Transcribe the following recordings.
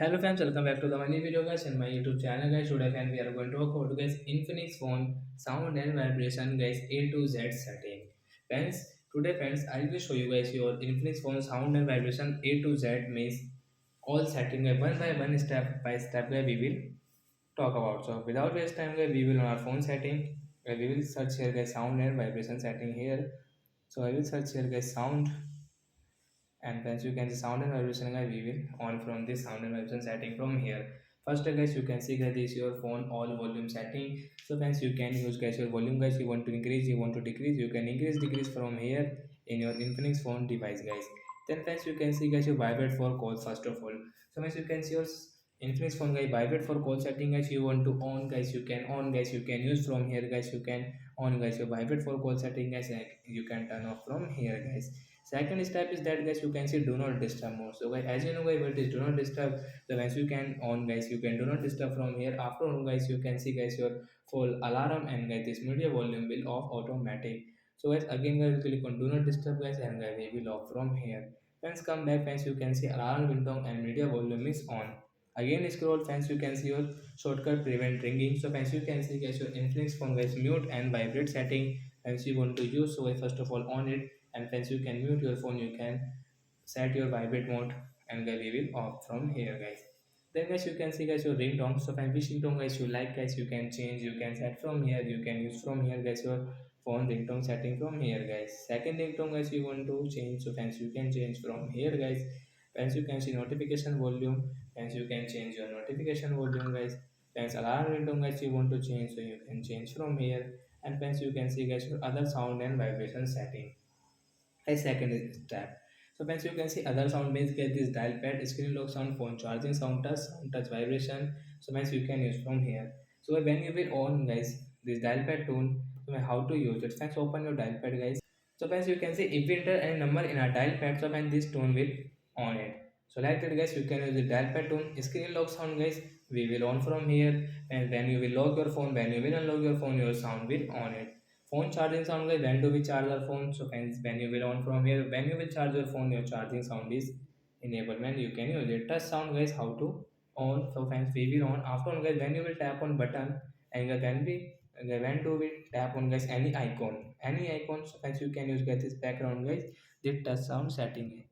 Hello friends, welcome back to the new video guys in my YouTube channel guys. Today friends, we are going to talk about guys Infinix phone sound and vibration guys A to Z setting. Friends, today friends, I will show you guys your Infinix phone sound and vibration A to Z means all setting one by one step by step guys we will talk about. So without waste time guys, we will on our phone setting. We will search here guys sound and vibration setting here. So I will search here guys sound, and once you can see sound and vibration guys, we will on from this sound and vibration setting from here. First guys, you can see that this is your phone all volume setting. So once you can use guys your volume guys, you want to increase, you want to decrease, you can increase decrease from here in your Infinix phone device guys. Then friends, you can see guys your vibrate for calls first of all. So once you can see your Infinix phone guys vibrate for call setting guys, you want to on guys, you can on guys, you can use from here guys, you can on guys your vibrate for call setting guys, and you can turn off from here guys. Second step is that guys you can see do not disturb mode. So guys, as you know guys what is do not disturb. So once you can on guys, you can do not disturb from here. After on guys, you can see guys your full alarm, and guys this media volume will off automatic. So guys again guys click on do not disturb guys, and guys we will off from here. Once come back friends, you can see alarm window and media volume is on. Again scroll friends, you can see your shortcut prevent ringing. So friends, you can see guys your Infinix phone guys mute and vibrate setting. Friends, you want to use, so guys first of all on it, and friends you can mute your phone, you can set your vibrate mode, and guys we will off from here guys. Then guys you can see guys your ringtone. So if which ringtone guys you like guys, you can change, you can set from here, you can use from here guys your phone ringtone setting from here guys. Second ringtone guys you want to change, so friends you can change from here guys. Friends, you can see notification volume. Friends, you can change your notification volume guys. Friends, alarm ringtone guys you want to change, so you can change from here. And friends, you can see guys your other sound and vibration setting. A second step. So friends, you can see other sound means get this dial pad, screen lock sound, phone charging, sound touch vibration. So friends, you can use from here. So when you will on guys this dial pad tone, so how to use it? Friends, open your dial pad guys. So friends, you can see if we enter any number in our dial pad, so when this tone will on it. So like that guys, you can use the dial pad tone, screen lock sound guys. We will on from here, and when you will lock your phone, when you will unlock your phone, your sound will on it. Phone charging sound guys, when do we charge our phone? So friends, when you will on from here, when you will charge your phone, your charging sound is enabled. When you can use it. Touch sound guys, how to on. So friends, we will on. After on guys, when you will tap on button, and when do we tap on guys any icon. So friends, you can use guys this background guys, the touch sound setting.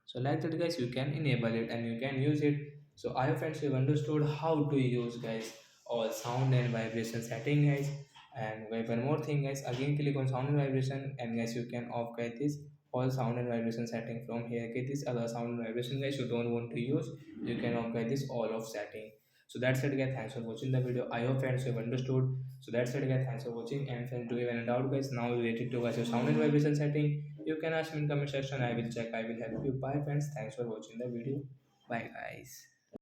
So like that guys, you can enable it and you can use it. So I hope friends you have understood how to use guys all sound and vibration setting guys. And wait, one more thing guys, again click on sound and vibration, and guys you can off guys this all sound and vibration setting from here. Get this other sound and vibration guys you don't want to use, you can off guys this all of setting. So that's it guys, thanks for watching the video. I hope friends you have understood. So that's it guys, thanks for watching. And friends, do you have any doubt guys now related to guys your sound and vibration setting, you can ask me in comment section. I will check. I will help you. Bye friends. Thanks for watching the video. Bye guys.